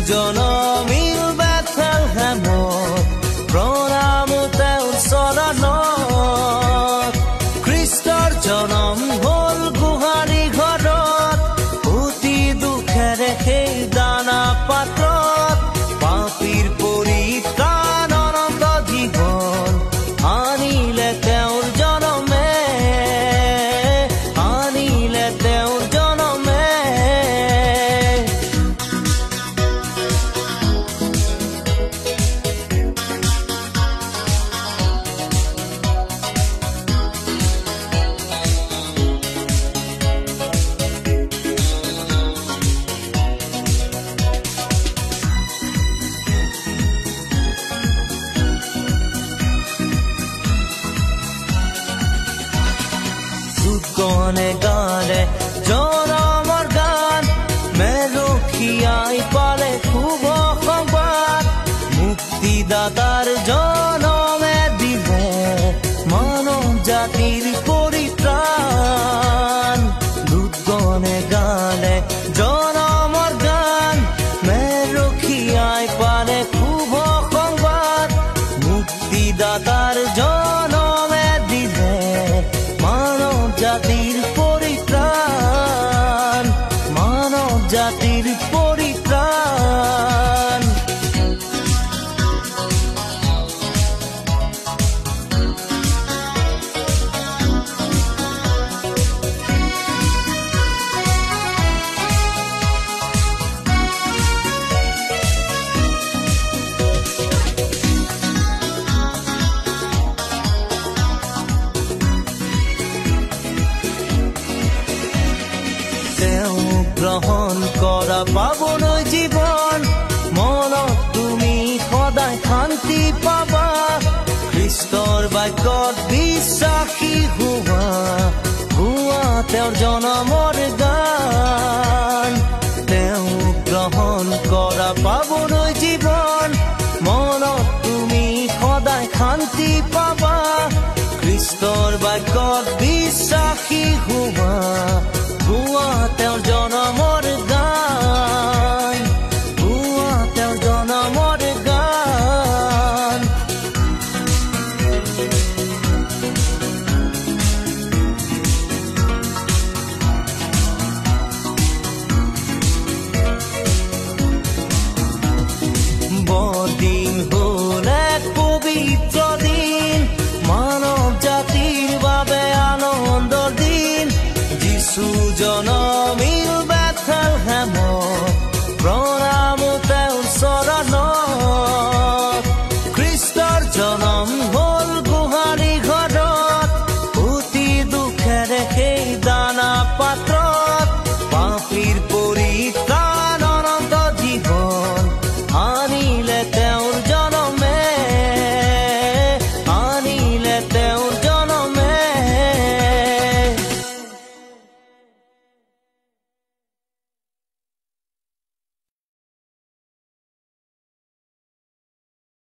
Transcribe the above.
জনমিল বেথলেহেমত প্ৰণাম তেওঁৰ চৰণত খ্ৰীষ্টৰ জনম হ'ল গোহালি ঘৰত অতি দুখেৰে সেই দানা পাত্ৰত পাপীৰ পৰিত্ৰাণ অনন্ত জীৱন আনিলে তেওঁৰ জনমে আনিলে তেওঁৰ জনমে গনে গানে জনমৰ গান মেলখিয়াই পালে শুভ সংবাদ মুক্তিদাতাৰ জনমে দিলে মানৱ জাতিৰ পৰিত্ৰাণ দুগনে গানে জনমৰ গান মেলখিয়াই পালে শুভ সংবাদ মুক্তিদাতাৰ জনমে দিলে জাতিৰ পৰিত্ৰাণ মানৱ জাতিৰ পৰিত্ৰাণ গ্ৰহণ কৰা পাবলৈ জীৱন মনত তুমি সদায় শান্তি পাবা খ্ৰীষ্টৰ বাক্যত বিশ্বাসী হোৱা তেওঁৰ জনমৰ